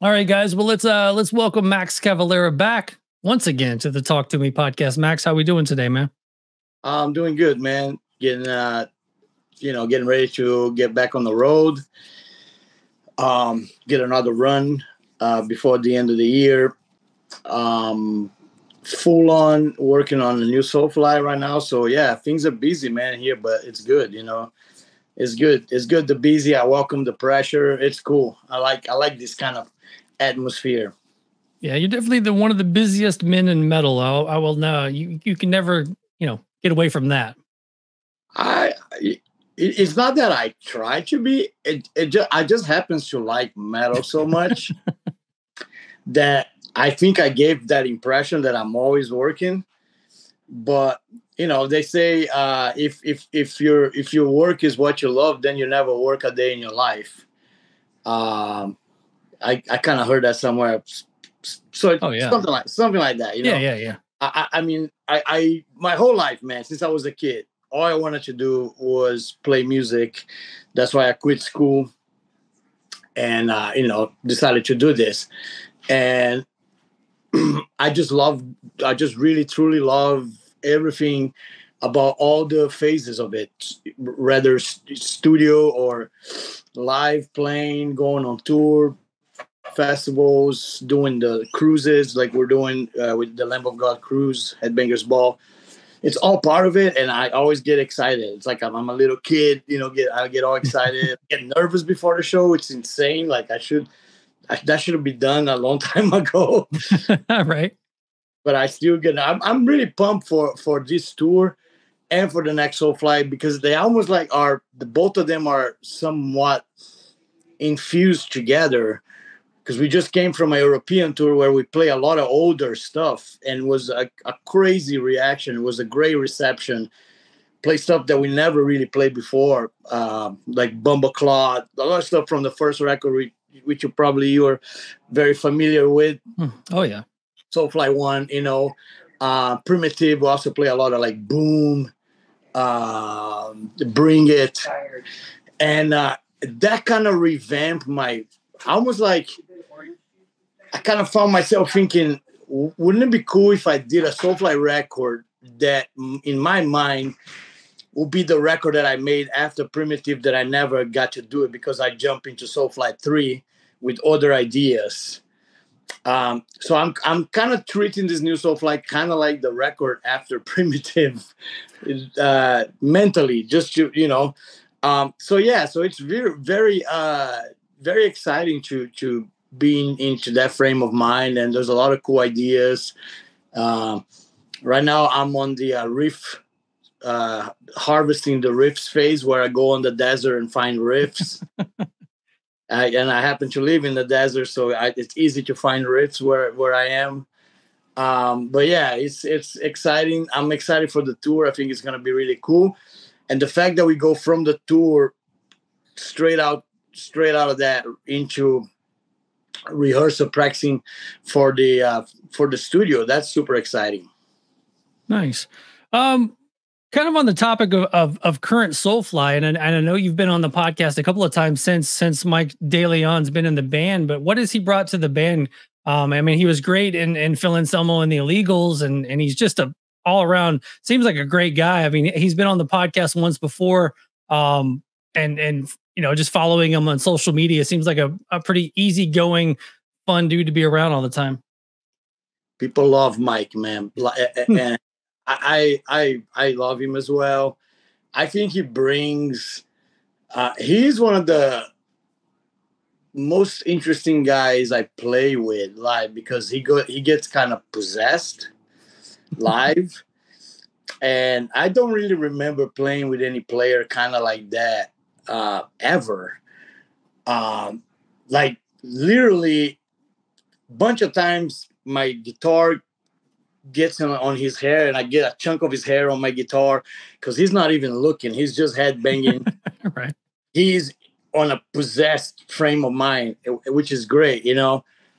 All right, guys. Well, let's welcome Max Cavalera back once again to the Talk Toomey podcast. Max, how we doing today, man? I'm doing good, man. Getting ready to get back on the road. Get another run before the end of the year. Full on working on the new Soulfly right now. So yeah, things are busy, man, here, but it's good. It's good. It's good. The busy. I welcome the pressure. It's cool. I like this kind of atmosphere. Yeah, you're definitely one of the busiest men in metal. I will know. You can never get away from that. It's not that I try to be. I just happens to like metal so much that I think I gave that impression that I'm always working. But they say if your work is what you love, then you never work a day in your life. I kind of heard that somewhere. So something like that. Yeah. I mean, I my whole life, man, since I was a kid, all I wanted to do was play music. That's why I quit school and decided to do this. And I just really truly love everything about all the phases of it, whether studio or live playing, going on tour, festivals, doing the cruises like we're doing with the Lamb of God cruise, Headbangers Ball. It's all part of it, and I always get excited. It's like I'm a little kid, I get all excited, get nervous before the show. It's insane. Like that should have been done a long time ago. Right. But I still I'm really pumped for this tour and for the next Soulfly because they almost like both of them are somewhat infused together. Because we just came from a European tour where we play a lot of older stuff and it was a crazy reaction. It was a great reception. Play stuff that we never really played before, like Bumbleclaw, a lot of stuff from the first record, which you are very familiar with. Oh, yeah. Soulfly 1, Primitive. We also play a lot of like Boom, Bring It. And that kind of revamped I kind of found myself thinking, wouldn't it be cool if I did a Soulfly record that, in my mind, would be the record that I made after Primitive that I never got to do it because I jumped into Soulfly 3 with other ideas. So I'm kind of treating this new Soulfly kind of like the record after Primitive, mentally, just to So it's very very very exciting to being into that frame of mind, and there's a lot of cool ideas. Right now I'm on the riff, harvesting the riffs phase where I go on the desert and find riffs. And I happen to live in the desert, so it's easy to find riffs where I am. But yeah, it's exciting. I'm excited for the tour. I think it's going to be really cool. And the fact that we go from the tour straight out of that into rehearsal practicing for the studio, that's super exciting. Nice. Kind of on the topic of current Soulfly, and I know you've been on the podcast a couple of times since Mike DeLeon's been in the band, but what has he brought to the band? I mean, he was great in Phil Anselmo and the Illegals, and he's just a all around, seems like a great guy. I mean, he's been on the podcast once before, and just following him on social media seems like a pretty easygoing, fun dude to be around all the time. People love Mike, man, and I love him as well. I think he brings. He's one of the most interesting guys I play with live because he gets kind of possessed live, and I don't really remember playing with any player kind of like that ever. Like literally, a bunch of times my guitar gets him on his hair and I get a chunk of his hair on my guitar because he's not even looking. He's just head banging. Right. He's on a possessed frame of mind, which is great,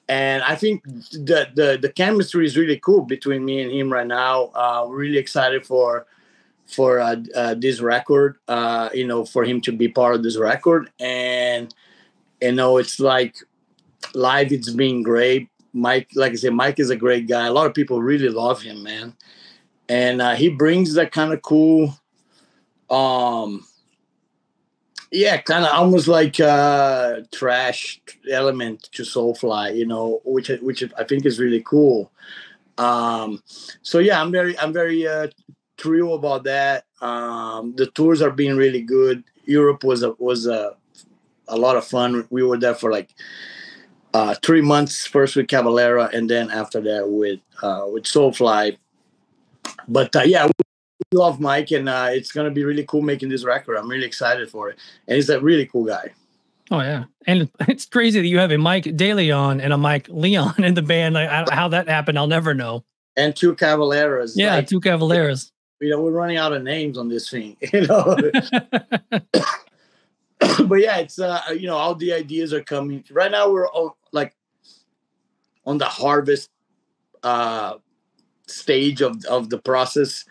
And I think the chemistry is really cool between me and him right now. Really excited for this record, for him to be part of this record. And, it's like live, it's been great. Mike, like I said, Mike is a great guy. A lot of people really love him, man. And he brings that kind of cool, yeah, kind of almost like thrash element to Soulfly, you know, which I think is really cool. So yeah, I'm very thrilled about that. The tours are being really good. Europe was a lot of fun. We were there for like 3 months, first with Cavalera, and then after that with Soulfly. But yeah, we love Mike, and it's gonna be really cool making this record. I'm really excited for it, and he's a really cool guy. Oh yeah, and it's crazy that you have a Mike DeLeon and a Mike Leon in the band. Like, how that happened, I'll never know. And 2 Cavaleras. Yeah, like, 2 Cavaleras. You know, we're running out of names on this thing. You know. But yeah, it's you know, all the ideas are coming right now. We're all, like, on the harvest stage of the process.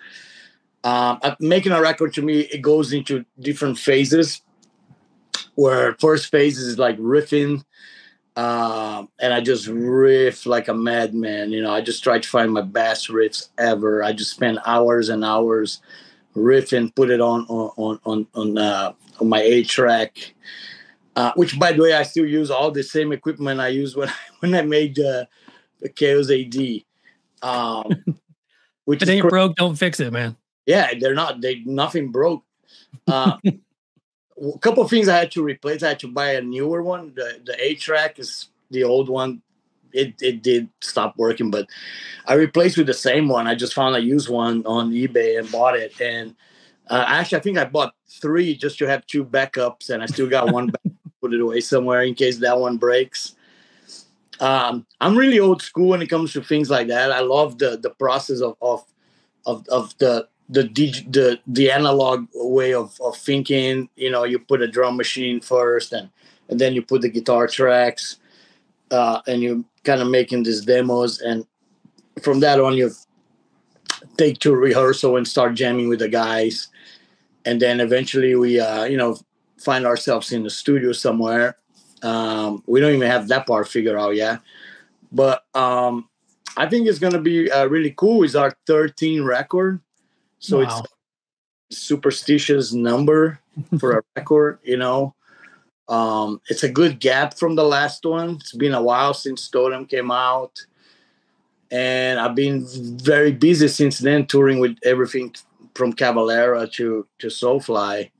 Making a record, to me, it goes into different phases. Where first phase is like riffing, and I just riff like a madman. You know, I just try to find my best riffs ever. I just spend hours and hours riffing, put it on my 8-track. Which, by the way, I still use all the same equipment I used when I made the Chaos AD. Which if it ain't broke, don't fix it, man. Yeah, nothing broke. A couple of things I had to replace. I had to buy a newer one. The 8-track is the old one. It did stop working, but I replaced with the same one. I just found a used one on eBay and bought it. And actually, I think I bought 3 just to have 2 backups, and I still got one back, put it away somewhere in case that one breaks. I'm really old school when it comes to things like that. I love the process of the analog way of thinking. You know, you put a drum machine first, and then you put the guitar tracks, and you kind of making these demos, and from that on you take to rehearsal and start jamming with the guys, and then eventually we you know, find ourselves in the studio somewhere. We don't even have that part figured out yet, but I think it's gonna be really cool. It's our 13th record. So wow. It's a superstitious number for a record, you know. It's a good gap from the last one. It's been a while since Totem came out. And I've been very busy since then, touring with everything from Cavalera to Soulfly.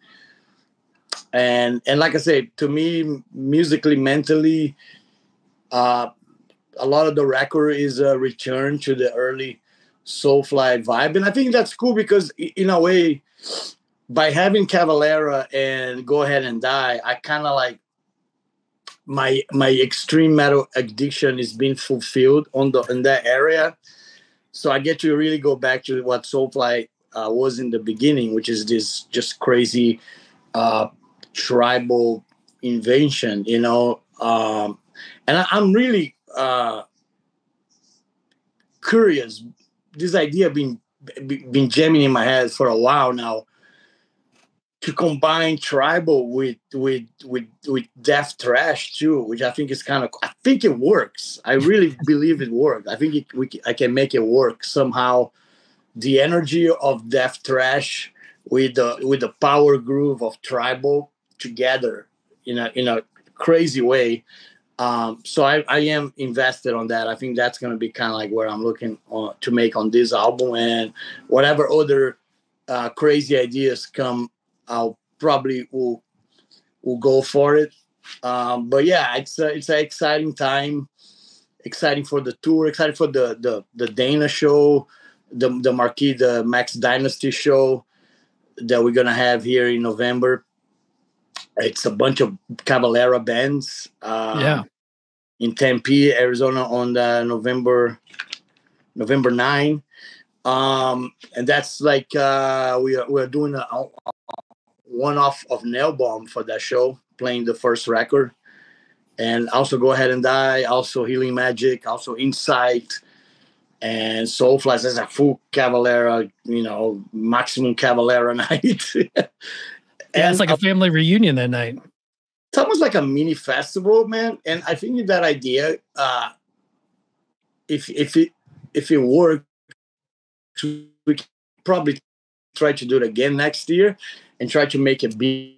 And like I said, to me, musically, mentally, a lot of the record is a return to the early Soulfly vibe, and I think that's cool because in a way, by having Cavalera and Go Ahead and Die, I kind of like my extreme metal addiction is being fulfilled in that area. So I get to really go back to what Soulfly was in the beginning, which is this just crazy tribal invention, you know. And I'm really curious. This idea been jamming in my head for a while now, to combine tribal with death thrash too, which I think is kind of. I think it works. I really believe it works. I think I can make it work somehow. The energy of death thrash with the power groove of tribal together in a crazy way. So I am invested on that. I think that's going to be kind of like where I'm looking to make on this album, and whatever other crazy ideas come, I'll probably will go for it. But yeah, it's an exciting time. Exciting for the tour. Exciting for the Dana show, the Marquis, the Max Dynasty show that we're gonna have here in November. It's a bunch of Cavalera bands. In Tempe, Arizona, on the November 9. And that's like we're doing a one-off of Nailbomb for that show, playing the first record, and also Go Ahead and Die, also Healing Magic, also Insight, and Soulfly. As a full Cavalera, you know, maximum Cavalera night. Yeah, it's like a family reunion that night. it's almost like a mini festival, man. And I think that idea, if it works, we can probably try to do it again next year and try to make it big.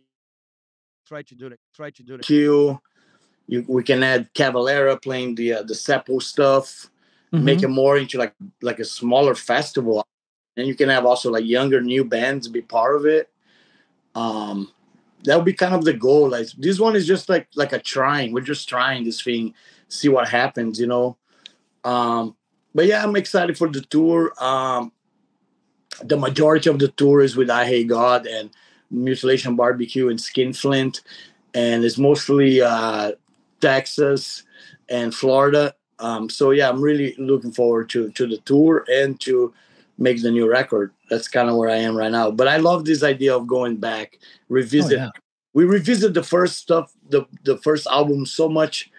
Q. We can add Cavalera playing the Seppo stuff, make it more into like a smaller festival, and you can have also like younger new bands be part of it. That would be kind of the goal. Like this one is just like a trying. We're just trying this thing, see what happens, you know. But yeah, I'm excited for the tour. The majority of the tour is with I Hate God and Mutilation Barbecue and Skinflint, and it's mostly Texas and Florida. So yeah, I'm really looking forward to the tour and to make the new record. That's kind of where I am right now. But I love this idea of going back, revisit. Oh, yeah. We revisit the first stuff, the first album so much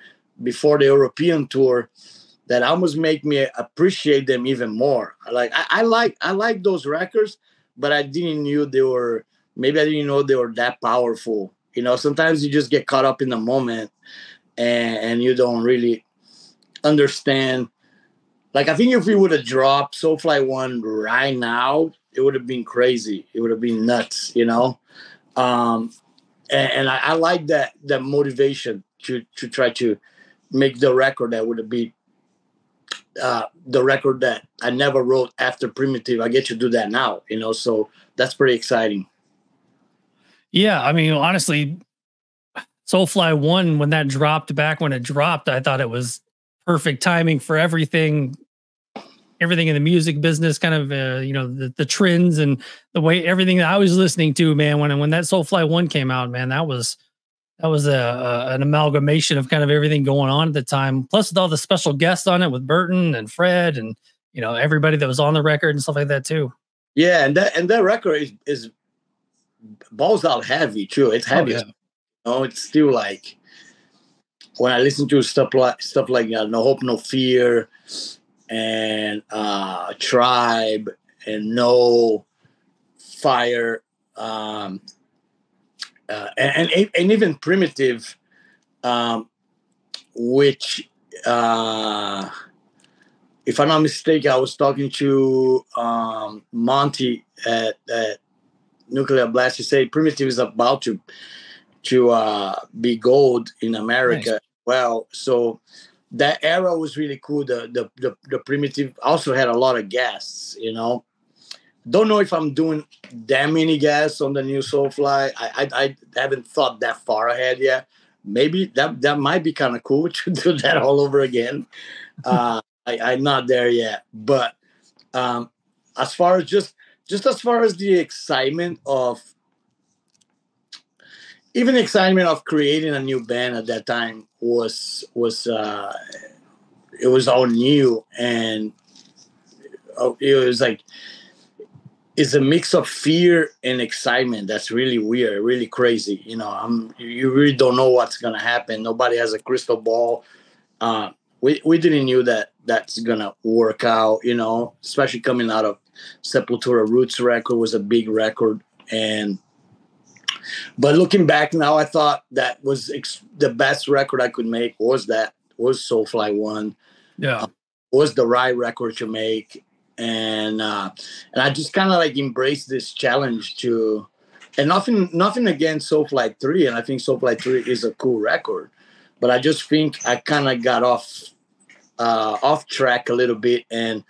before the European tour that almost make me appreciate them even more. I like those records, but I didn't know they were that powerful. You know, sometimes you just get caught up in the moment and you don't really understand. Like, I think if we would have dropped Soulfly 1 right now, it would have been crazy. It would have been nuts, you know? And I like that motivation to try to make the record that would be the record that I never wrote after Primitive. I get to do that now, you know? So that's pretty exciting. Yeah, I mean, honestly, Soulfly 1, when that dropped back when it dropped, I thought it was perfect timing for everything in the music business, kind of, the trends and the way everything that I was listening to, man, when that Soulfly 1 came out, man, that was an amalgamation of kind of everything going on at the time. Plus with all the special guests on it with Burton and Fred and, you know, everybody that was on the record and stuff like that too. Yeah. And that record is balls out heavy too. It's heavy. Oh, yeah. No, it's still like when I listen to stuff like No Hope, No Fear, and Tribe, and No Fire, and even Primitive, which, if I'm not mistaken, I was talking to Monty at Nuclear Blast. He said Primitive is about to be gold in America. Nice. Well, so that era was really cool. The Primitive also had a lot of guests, you know. Don't know if I'm doing that many guests on the new Soulfly. I haven't thought that far ahead yet. Maybe that might be kind of cool to do that all over again. I'm not there yet, but as far as just as far as the excitement of creating a new band at that time was it was all new, and it was like it's a mix of fear and excitement that's really weird, really crazy. You know, you really don't know what's gonna happen. Nobody has a crystal ball. We didn't know that that's gonna work out. You know, especially coming out of Sepultura Roots record was a big record, but looking back now, I thought that was the best record I could make was Soulfly 1. Yeah, was the right record to make. And I just kind of like embraced this challenge and nothing against Soulfly 3, and I think Soulfly 3 is a cool record, but I just think I kind of got off track a little bit, and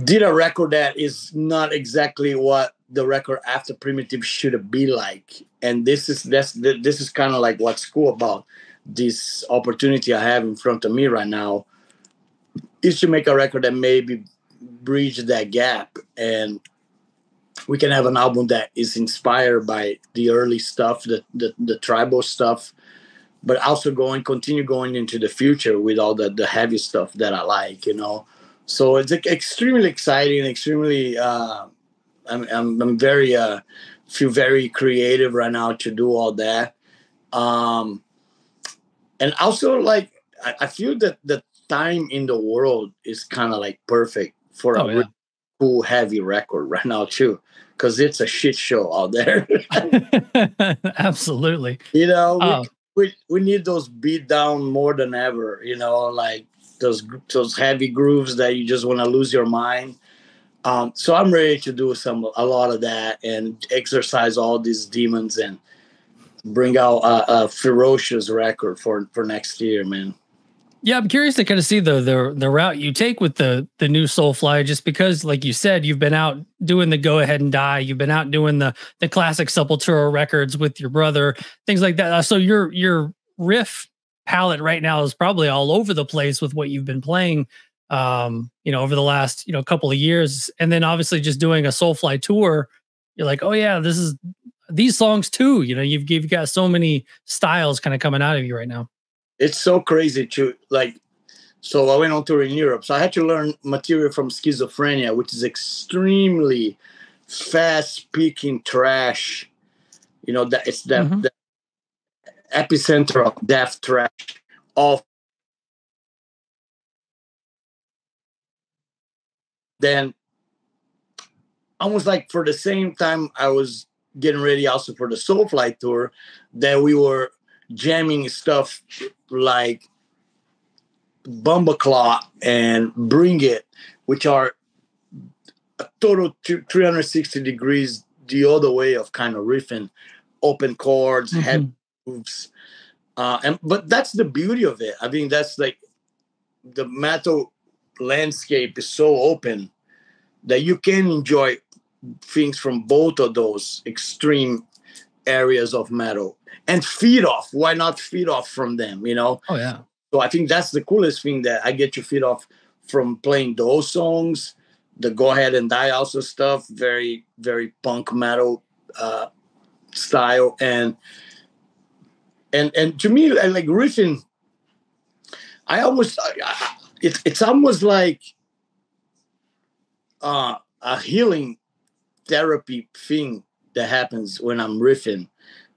did a record that is not exactly what the record after Primitive should be like. And this is kind of like what's cool about this opportunity I have in front of me right now, is to make a record that maybe bridge that gap, and we can have an album that is inspired by the early stuff, the tribal stuff, but also continue going into the future with all the heavy stuff that I like, you know. So it's extremely exciting, extremely I'm very feel very creative right now to do all that. And also, like, I feel that the time in the world is kind of like perfect for cool heavy record right now too, because it's a shit show out there. Absolutely. You know, Oh, we need those beat down more than ever. You know, like those heavy grooves that you just want to lose your mind. So I'm ready to do a lot of that and exercise all these demons and bring out a ferocious record for next year, man. yeah. I'm curious to kind of see the route you take with the new Soulfly, just because, like you said, you've been out doing the Go Ahead and Die. You've been out doing the classic Sepultura records with your brother, things like that. So your riff palette right now is probably all over the place with what you've been playing, over the last, couple of years. And then obviously just doing a Soulfly tour, you're like, oh yeah, this is these songs too. You've got so many styles kind of coming out of you right now. It's so crazy to like. So I went on tour in Europe. So I had to learn material from Schizophrenia, which is extremely fast-speaking thrash. You know, that it's the epicenter of death thrash. All then, almost like for the same time I was getting ready also for the Soulfly tour, that we were jamming stuff like Bumbleclaw and Bring It, which are a total 360 degrees the other way of kind of riffing, open chords, heavy moves. But that's the beauty of it. I think that's like the metal landscape is so open that you can enjoy things from both of those extreme areas of metal and feed off. Why not feed off from them, you know? Oh, yeah. So I think that's the coolest thing, that I get to feed off from playing those songs, the Go Ahead and Die also stuff, very, very punk metal style. And to me, I like riffing. It's almost like a healing therapy thing that happens when I'm riffing.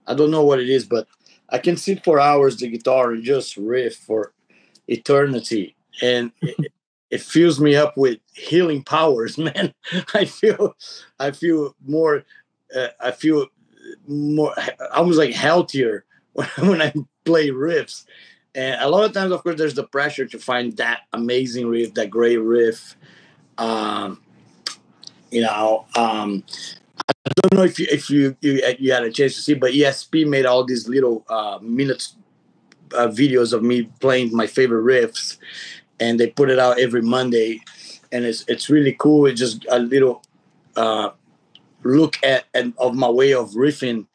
I don't know what it is, but I can sit for hours the guitar and just riff for eternity, and it fills me up with healing powers, man. I feel more. I feel more, almost like healthier when I play riffs. And a lot of times, of course, there's the pressure to find that amazing riff, that great riff. I don't know if you had a chance to see, but ESP made all these little minutes videos of me playing my favorite riffs, and they put it out every Monday, and it's really cool. It's just a little look at of my way of riffing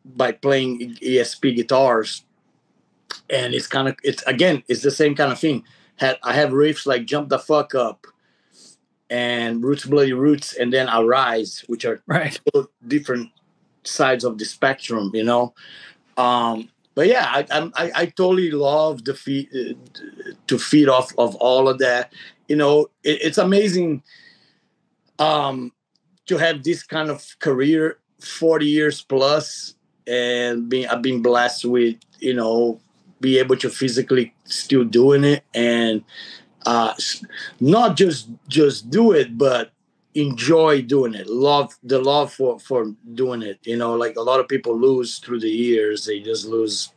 by playing ESP guitars, and it's the same kind of thing. I have riffs like Jump the Fuck Up and Roots Bloody Roots, and then Arise, which are right different sides of the spectrum, you know. But yeah, I totally love to feed off of all of that. You know, it's amazing to have this kind of career, 40 years plus, and I've been blessed with, you know, be able to physically still doing it, and not just do it, but enjoy doing it. Love for doing it. You know, like a lot of people lose through the years. They just lose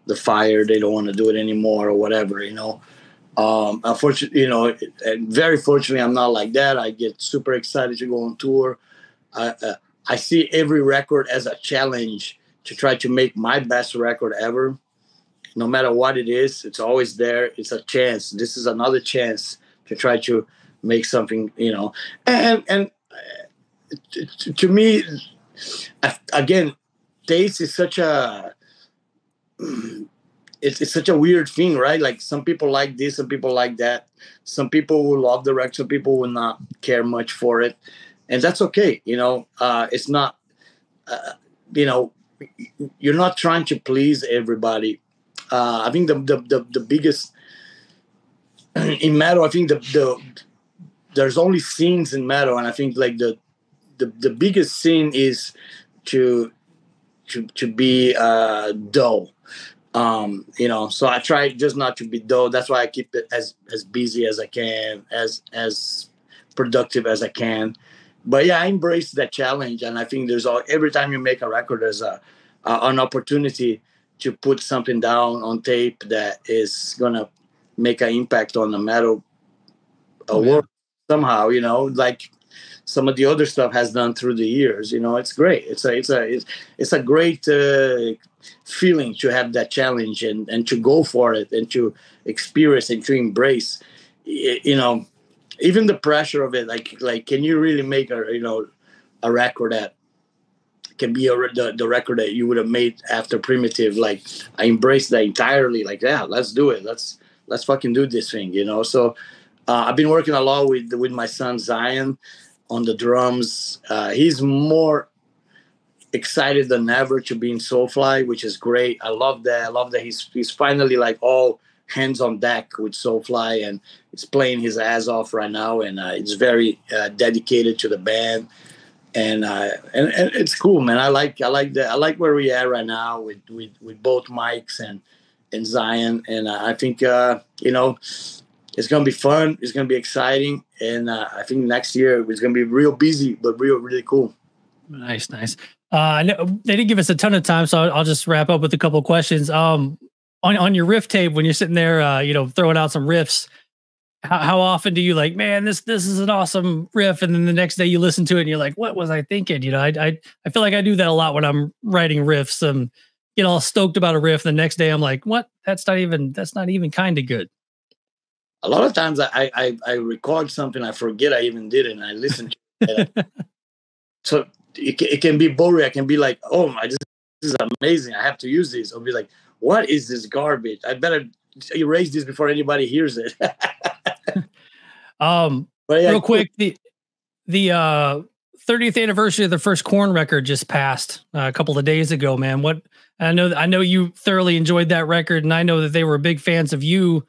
the fire. They don't want to do it anymore or whatever, you know. Unfortunately, you know, and very fortunately, I'm not like that. I get super excited to go on tour. I see every record as a challenge to try to make my best record ever. No matter what it is, it's always there. It's a chance. This is another chance to try to make something, you know. And to me, again, taste is such a it's such a weird thing, right? Like some people like this, some people like that. Some people will love the record, some people will not care much for it, and that's okay. You know, it's not. You know, you're not trying to please everybody. I think the biggest in metal, I think there's only scenes in metal, and I think like the biggest scene is to be dull. You know, so I try just not to be dull. That's why I keep it as busy as I can, as productive as I can. But yeah, I embrace that challenge, and I think every time you make a record, there's an opportunity to put something down on tape that is gonna make an impact on the metal world somehow. Like some of the other stuff has done through the years. It's great. It's a great feeling to have that challenge and to go for it and to experience and to embrace. Even the pressure of it. Like, can you really make a record that can be the record that you would have made after Primitive? Like, I embraced that entirely. Like, yeah, let's do it. Let's fucking do this thing. So I've been working a lot with my son Zion on the drums. He's more excited than ever to be in Soulfly, which is great. I love that. I love that he's finally like all hands on deck with Soulfly, and he's playing his ass off right now, and it's very dedicated to the band. And it's cool, man. I like that. I like where we are right now with both Mikes and Zion, and I think it's gonna be fun. It's gonna be exciting, and I think next year it's gonna be real busy, but really cool. Nice. I know they didn't give us a ton of time, so I'll just wrap up with a couple of questions. On your riff tape, when you're sitting there, throwing out some riffs, how often do you like, man, this is an awesome riff, and then the next day you listen to it and you're like, what was I thinking? I feel like I do that a lot when I'm writing riffs. Get all stoked about a riff. The next day I'm like, what? That's not even kind of good. A lot of times I record something, I forget I even did it, and I listen to it. So it can be boring. I can be like, oh this is amazing. I have to use this. I'll be like, what is this garbage? I better erase this before anybody hears it. But yeah, real quick, the 30th anniversary of the first Korn record just passed a couple of days ago, man. I know you thoroughly enjoyed that record, and I know that they were big fans of you.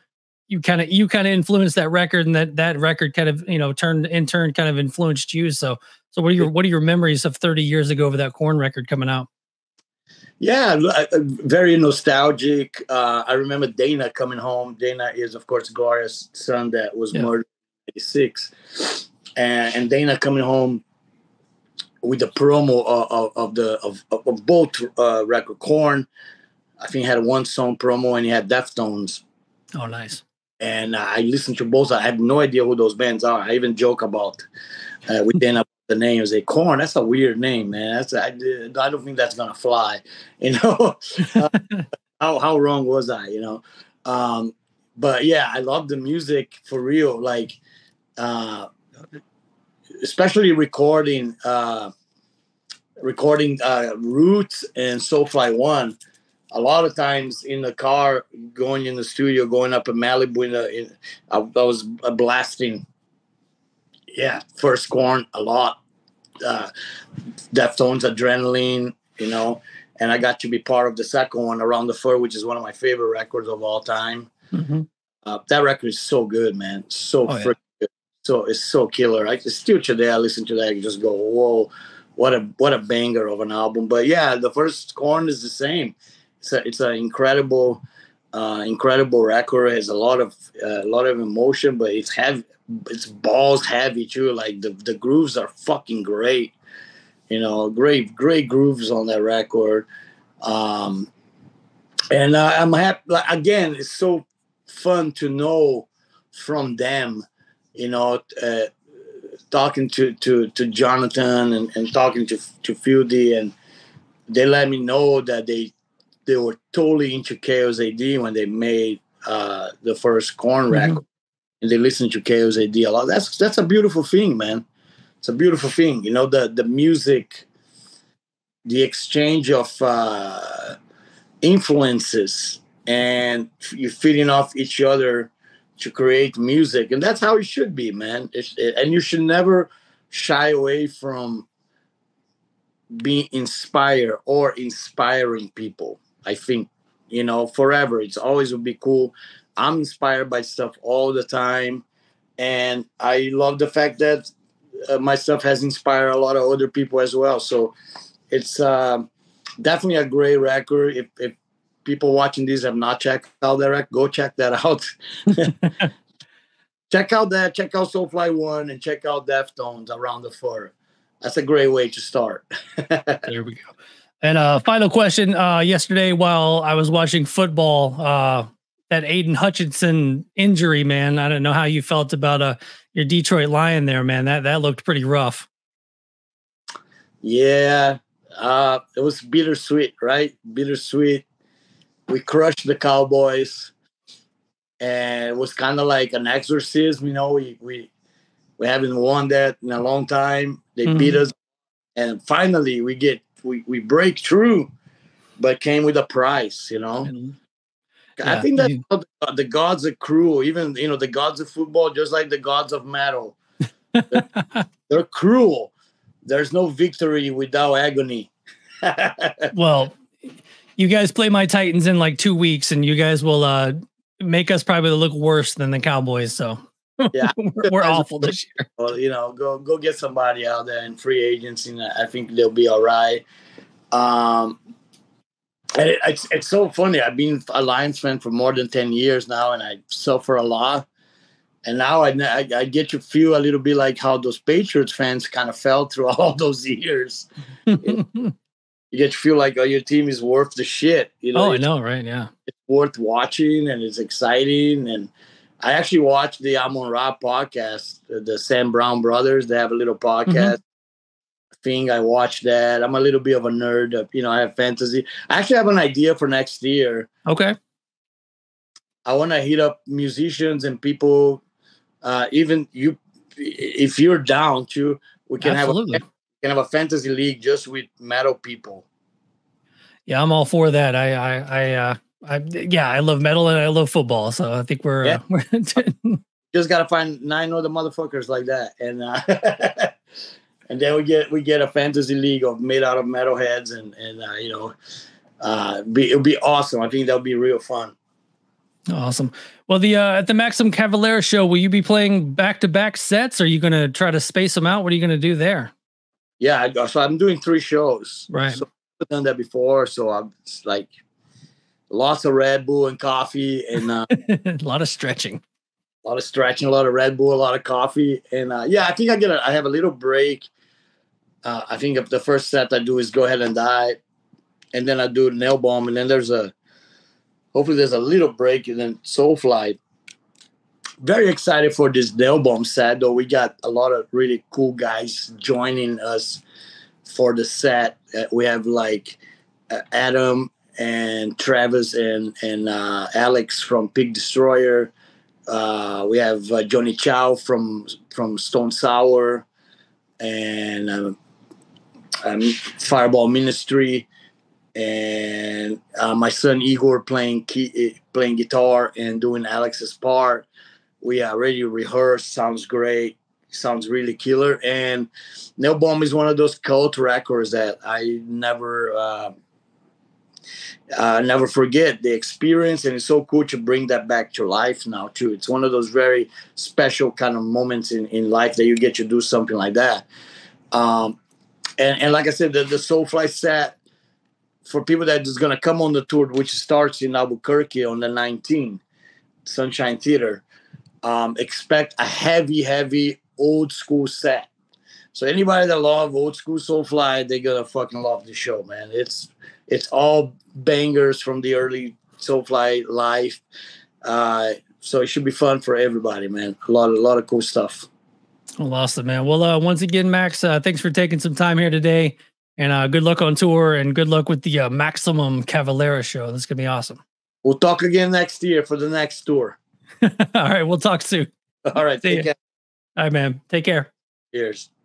You kind of influenced that record, and that record kind of turned in turn kind of influenced you. So what are your memories of 30 years ago of that Korn record coming out? Yeah, very nostalgic. I remember Dana coming home. Dana is, of course, Gloria's son that was murdered in '86, and Dana coming home with the promo of both record. Korn, I think, had one song promo, and he had Deftones. Oh, nice. And I listened to both. I have no idea who those bands are. I even joke about with Dana the names. Korn, that's a weird name, man. I don't think that's gonna fly. How wrong was I? But yeah, I love the music for real. Like, especially recording Roots and Soulfly 1. A lot of times in the car, going in the studio, going up in Malibu, I was blasting. Yeah, first Korn a lot. Deftones, Adrenaline, and I got to be part of the second one, Around the Fur, which is one of my favorite records of all time. Mm-hmm. That record is so good, man. Freaking good. So it's so killer. I still today I listen to that and just go, whoa, what a banger of an album. But yeah, the first Korn is the same. It's an incredible record. It has a lot of emotion, but it's heavy. It's balls heavy too. Like the grooves are fucking great. Great grooves on that record. And I'm happy. Like, again, it's so fun to know from them. Talking to Jonathan and talking to Fieldy, and they let me know that they were totally into Chaos AD when they made the first Korn record, and they listened to Chaos AD a lot. That's a beautiful thing, man. It's a beautiful thing. The music, the exchange of influences, and you feeding off each other to create music, and that's how it should be, man. And you should never shy away from being inspired or inspiring people. I think, forever. It's always would be cool. I'm inspired by stuff all the time. And I love the fact that my stuff has inspired a lot of other people as well. So it's definitely a great record. If people watching this have not checked out that record, go check that out. check out that. Check out Soulfly 1 and check out Deftones Around the Fur. That's a great way to start. There we go. And final question. Yesterday, while I was watching football, that Aiden Hutchinson injury, man, I don't know how you felt about your Detroit Lion there, man. That looked pretty rough. Yeah, it was bittersweet, right? Bittersweet. We crushed the Cowboys, and it was kind of like an exorcism. You know, we haven't won that in a long time. They beat us, and finally we break through, but came with a price. You know, yeah, I think that the gods are cruel. Even the gods of football, just like the gods of metal, they're cruel. There's no victory without agony. Well, you guys play my Titans in like 2 weeks, and you guys will make us probably look worse than the Cowboys. So yeah, we're awful this year. Well, go get somebody out there in free agency, and I think they'll be all right. And it's so funny. I've been a Lions fan for more than 10 years now, and I suffer a lot. And now I get to feel a little bit like how those Patriots fans kind of felt through all those years. You get to feel like, oh, your team is worth the shit. I know, right? Yeah. It's worth watching, and it's exciting. And I actually watched the Amon Ra podcast, the Sam Brown brothers. They have a little podcast thing. I watched that. I'm a little bit of a nerd. I have fantasy. I actually have an idea for next year. Okay. I want to hit up musicians and people. Even you, if you're down to, we can have a fantasy league just with metal people. Yeah, I'm all for that. I love metal and I love football, so I think we're just gotta find 9 other motherfuckers like that, and and then we get a fantasy league made out of metalheads, and it'll be awesome. I think that'll be real fun. Awesome. Well, at the Maxim Cavalera show, will you be playing back-to-back sets? Or are you going to try to space them out? What are you going to do there? Yeah, so I'm doing 3 shows. Right. So I've done that before, so I'm like lots of Red Bull and coffee, and a lot of stretching. A lot of Red Bull, a lot of coffee, and I think I have a little break. I think if the first set I do is Go Ahead and Die, and then I do Nail Bomb, and then hopefully there's a little break, and then Soulfly. Very excited for this Nail Bomb set, though. We got a lot of really cool guys joining us for the set. We have like Adam and Travis and Alex from Pig Destroyer. We have Johnny Chow from Stone Sour, and Fireball Ministry. And my son Igor playing guitar and doing Alex's part. We already rehearsed. Sounds great. Sounds really killer. And Nail Bomb is one of those cult records that I never forget the experience, and it's so cool to bring that back to life now too. It's one of those very special kind of moments in life that you get to do something like that. And like I said, the Soulfly set, for people that is going to come on the tour, which starts in Albuquerque on the 19th, Sunshine Theater, expect a heavy old school set. So anybody that love old school Soulfly, they're going to fucking love the show, man. It's all bangers from the early Soulfly life. So it should be fun for everybody, man. A lot of cool stuff. Well, awesome, man. Well, once again, Max, thanks for taking some time here today. And good luck on tour, and good luck with the Maximum Cavalera show. This is going to be awesome. We'll talk again next year for the next tour. All right. We'll talk soon. All right. Take care. All right, man. Take care. Cheers.